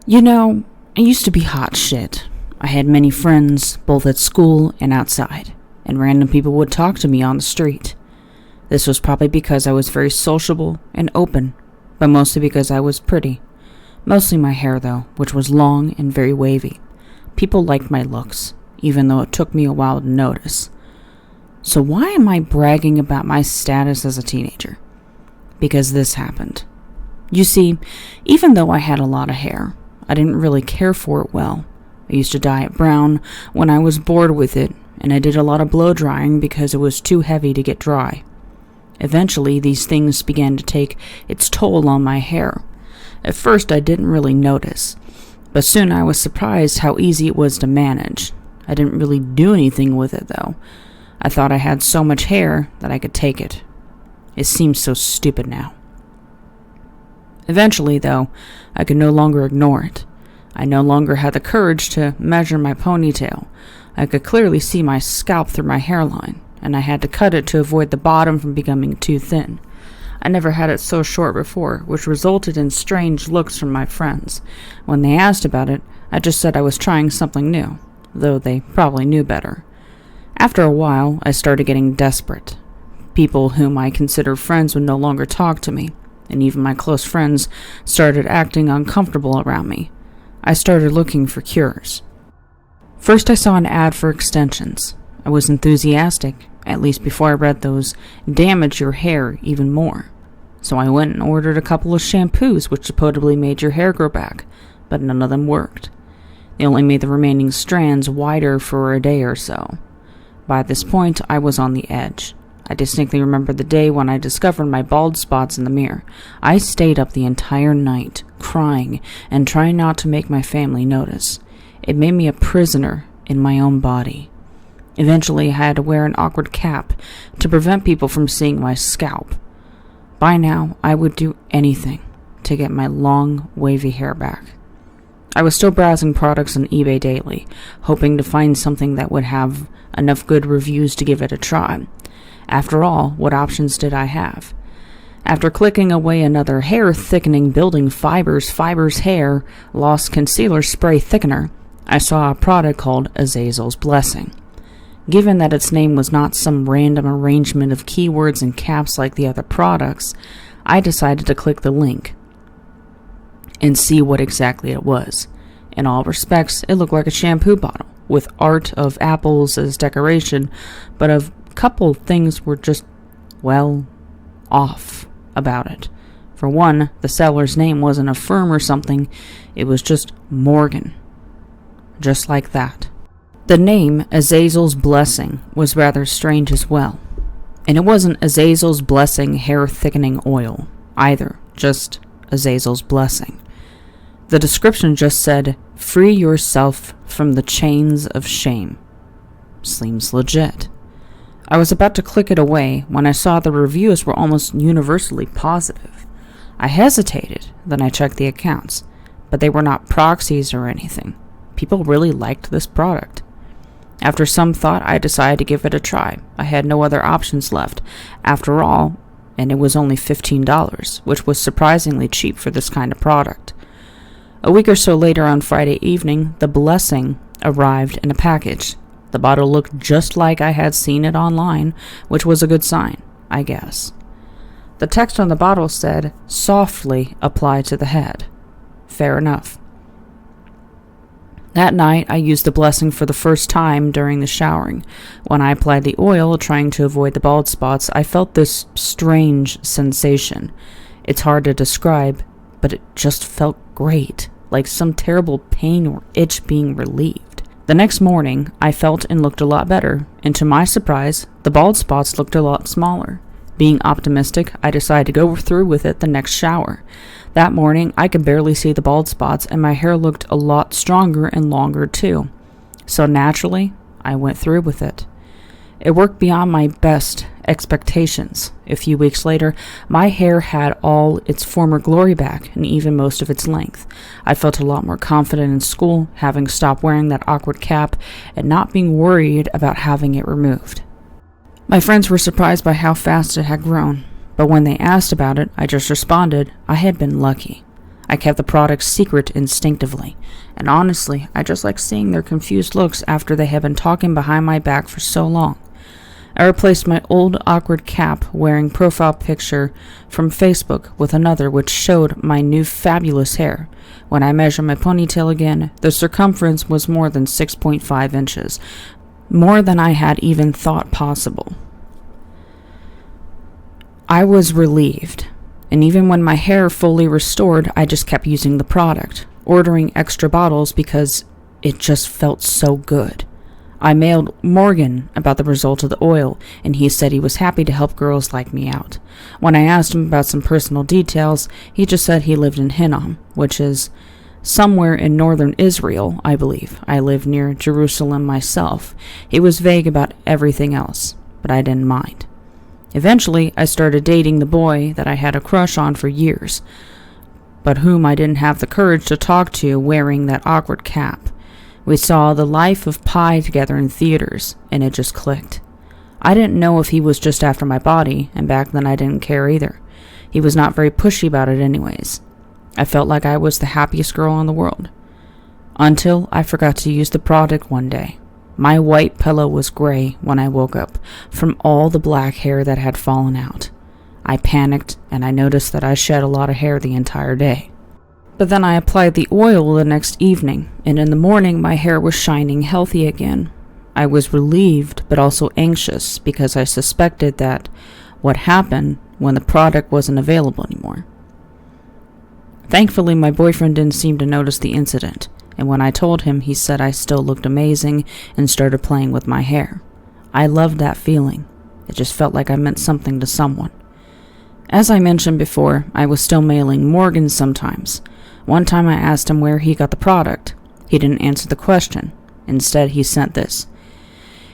I used to be hot shit. I had many friends, both at school and outside, and random people would talk to me on the street. This was probably because I was very sociable and open, but mostly because I was pretty. Mostly my hair, though, which was long and very wavy. People liked my looks, even though it took me a while to notice. So why am I bragging about my status as a teenager? Because this happened. You see, even though I had a lot of hair, I didn't really care for it well. I used to dye it brown when I was bored with it, and I did a lot of blow drying because it was too heavy to get dry. Eventually, these things began to take its toll on my hair. At first, I didn't really notice, but soon I was surprised how easy it was to manage. I didn't really do anything with it, though. I thought I had so much hair that I could take it. It seems so stupid now. Eventually, though, I could no longer ignore it. I no longer had the courage to measure my ponytail. I could clearly see my scalp through my hairline, and I had to cut it to avoid the bottom from becoming too thin. I never had it so short before, which resulted in strange looks from my friends. When they asked about it, I just said I was trying something new, though they probably knew better. After a while, I started getting desperate. People whom I considered friends would no longer talk to me, and even my close friends started acting uncomfortable around me. I started looking for cures. First, I saw an ad for extensions. I was enthusiastic, at least before I read those damage your hair even more. So I went and ordered a couple of shampoos which supposedly made your hair grow back, but none of them worked. They only made the remaining strands wider for a day or so. By this point, I was on the edge. I distinctly remember the day when I discovered my bald spots in the mirror. I stayed up the entire night, crying and trying not to make my family notice. It made me a prisoner in my own body. Eventually, I had to wear an awkward cap to prevent people from seeing my scalp. By now, I would do anything to get my long, wavy hair back. I was still browsing products on eBay daily, hoping to find something that would have enough good reviews to give it a try. After all, what options did I have? After clicking away another hair thickening building fibers hair loss concealer spray thickener, I saw a product called Azazel's Blessing. Given that its name was not some random arrangement of keywords and caps like the other products, I decided to click the link and see what exactly it was. In all respects, it looked like a shampoo bottle, with art of apples as decoration, but a couple things were just, well, off about it. For one, the seller's name wasn't a firm or something, it was just Morgan. Just like that. The name Azazel's Blessing was rather strange as well. And it wasn't Azazel's Blessing hair thickening oil either, just Azazel's Blessing. The description just said, "Free yourself from the chains of shame." Seems legit. I was about to click it away when I saw the reviews were almost universally positive. I hesitated, then I checked the accounts, but they were not proxies or anything. People really liked this product. After some thought, I decided to give it a try. I had no other options left, after all, and it was only $15, which was surprisingly cheap for this kind of product. A week or so later on Friday evening, the Blessing arrived in a package. The bottle looked just like I had seen it online, which was a good sign, I guess. The text on the bottle said, "Softly apply to the head." Fair enough. That night, I used the Blessing for the first time during the showering. When I applied the oil, trying to avoid the bald spots, I felt this strange sensation. It's hard to describe, but it just felt great, like some terrible pain or itch being relieved. The next morning, I felt and looked a lot better, and to my surprise, the bald spots looked a lot smaller. Being optimistic, I decided to go through with it the next shower. That morning, I could barely see the bald spots, and my hair looked a lot stronger and longer too. So naturally, I went through with it. It worked beyond my best expectations. A few weeks later, my hair had all its former glory back, and even most of its length. I felt a lot more confident in school, having stopped wearing that awkward cap, and not being worried about having it removed. My friends were surprised by how fast it had grown, but when they asked about it, I just responded I had been lucky. I kept the product secret instinctively, and honestly, I just like seeing their confused looks after they had been talking behind my back for so long. I replaced my old awkward cap wearing profile picture from Facebook with another which showed my new fabulous hair. When I measured my ponytail again, the circumference was more than 6.5 inches, more than I had even thought possible. I was relieved, and even when my hair fully restored, I just kept using the product, ordering extra bottles because it just felt so good. I mailed Morgan about the result of the oil, and he said he was happy to help girls like me out. When I asked him about some personal details, he just said he lived in Hinnom, which is somewhere in northern Israel, I believe. I live near Jerusalem myself. He was vague about everything else, but I didn't mind. Eventually, I started dating the boy that I had a crush on for years, but whom I didn't have the courage to talk to wearing that awkward cap. We saw The Life of Pi together in theaters, and it just clicked. I didn't know if he was just after my body, and back then I didn't care either. He was not very pushy about it anyways. I felt like I was the happiest girl in the world. Until I forgot to use the product one day. My white pillow was gray when I woke up from all the black hair that had fallen out. I panicked, and I noticed that I shed a lot of hair the entire day. But then I applied the oil the next evening, and in the morning my hair was shining healthy again. I was relieved, but also anxious, because I suspected that what happened when the product wasn't available anymore. Thankfully, my boyfriend didn't seem to notice the incident, and when I told him, he said I still looked amazing and started playing with my hair. I loved that feeling. It just felt like I meant something to someone. As I mentioned before, I was still mailing Morgan sometimes. One time I asked him where he got the product. He didn't answer the question. Instead, he sent this.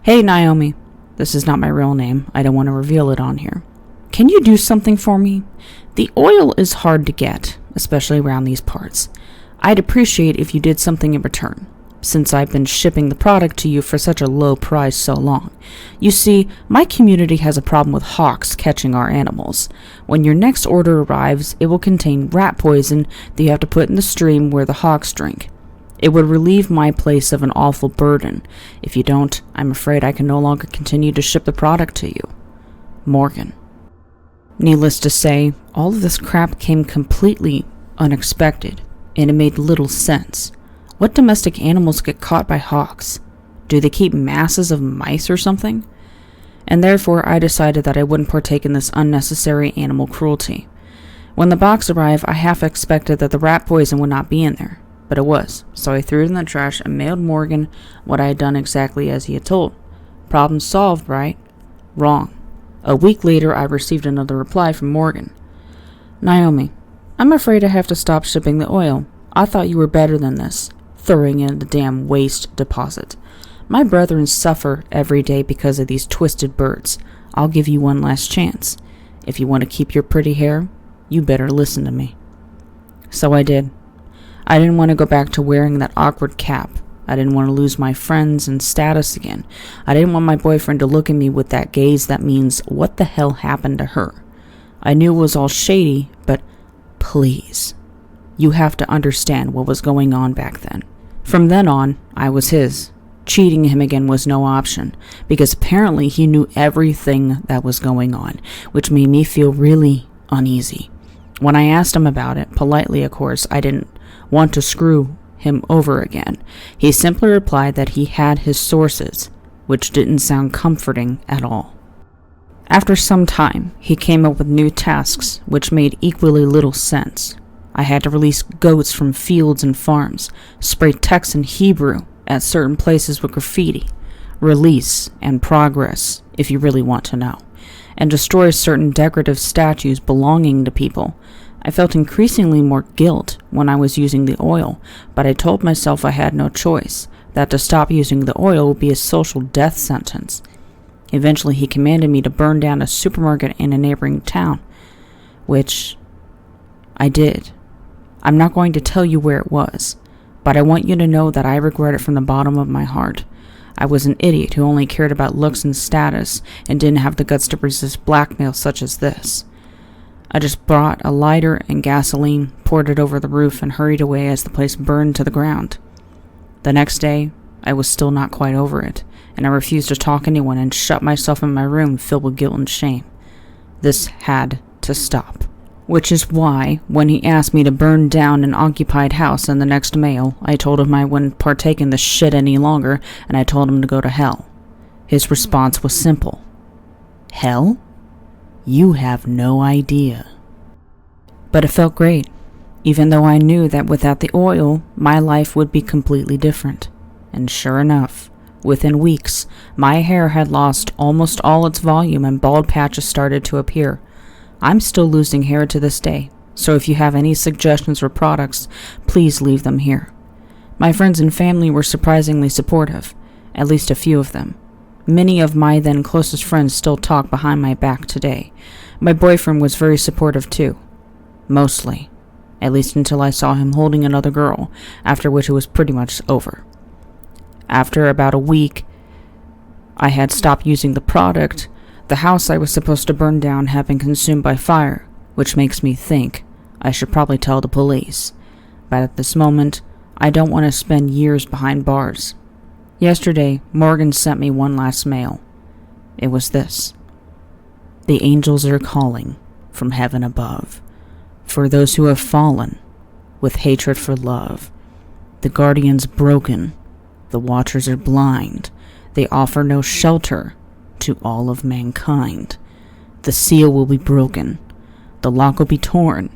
Hey, Naomi. This is not my real name. I don't want to reveal it on here. Can you do something for me? The oil is hard to get, especially around these parts. I'd appreciate if you did something in return, since I've been shipping the product to you for such a low price so long. You see, my community has a problem with hawks catching our animals. When your next order arrives, it will contain rat poison that you have to put in the stream where the hawks drink. It would relieve my place of an awful burden. If you don't, I'm afraid I can no longer continue to ship the product to you. Morgan. Needless to say, all of this crap came completely unexpected, and it made little sense. What domestic animals get caught by hawks? Do they keep masses of mice or something? And therefore I decided that I wouldn't partake in this unnecessary animal cruelty. When the box arrived, I half expected that the rat poison would not be in there, but it was, so I threw it in the trash and mailed Morgan what I had done exactly as he had told. Problem solved, right? Wrong. A week later, I received another reply from Morgan. Naomi, I'm afraid I have to stop shipping the oil. I thought you were better than this. Throwing in the damn waste deposit. My brethren suffer every day because of these twisted birds. I'll give you one last chance. If you want to keep your pretty hair, you better listen to me. So I did. I didn't want to go back to wearing that awkward cap. I didn't want to lose my friends and status again. I didn't want my boyfriend to look at me with that gaze that means, what the hell happened to her? I knew it was all shady, but please, you have to understand what was going on back then. From then on, I was his. Cheating him again was no option, because apparently he knew everything that was going on, which made me feel really uneasy. When I asked him about it, politely of course, I didn't want to screw him over again. He simply replied that he had his sources, which didn't sound comforting at all. After some time, he came up with new tasks, which made equally little sense. I had to release goats from fields and farms, spray text in Hebrew at certain places with graffiti, release and progress, if you really want to know, and destroy certain decorative statues belonging to people. I felt increasingly more guilt when I was using the oil, but I told myself I had no choice, that to stop using the oil would be a social death sentence. Eventually he commanded me to burn down a supermarket in a neighboring town, which I did. I'm not going to tell you where it was, but I want you to know that I regret it from the bottom of my heart. I was an idiot who only cared about looks and status and didn't have the guts to resist blackmail such as this. I just brought a lighter and gasoline, poured it over the roof, and hurried away as the place burned to the ground. The next day, I was still not quite over it, and I refused to talk to anyone and shut myself in my room filled with guilt and shame. This had to stop. Which is why, when he asked me to burn down an occupied house in the next mail, I told him I wouldn't partake in this shit any longer, and I told him to go to hell. His response was simple. Hell? You have no idea. But it felt great, even though I knew that without the oil, my life would be completely different. And sure enough, within weeks, my hair had lost almost all its volume and bald patches started to appear. I'm still losing hair to this day, so if you have any suggestions for products, please leave them here. My friends and family were surprisingly supportive, at least a few of them. Many of my then closest friends still talk behind my back today. My boyfriend was very supportive too. Mostly. At least until I saw him holding another girl, after which it was pretty much over. After about a week, I had stopped using the product. The house I was supposed to burn down had been consumed by fire, which makes me think I should probably tell the police. But at this moment, I don't want to spend years behind bars. Yesterday, Morgan sent me one last mail. It was this. The angels are calling from heaven above for those who have fallen with hatred for love. The guardian's broken. The watchers are blind. They offer no shelter to all of mankind. The seal will be broken. The lock will be torn.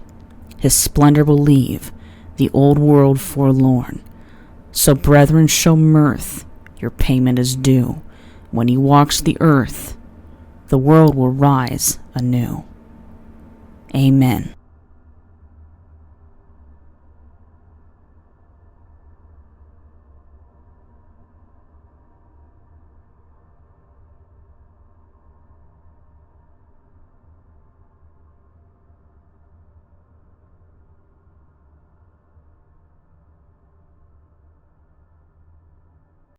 His splendor will leave the old world forlorn. So brethren, show mirth. Your payment is due. When he walks the earth, the world will rise anew. Amen.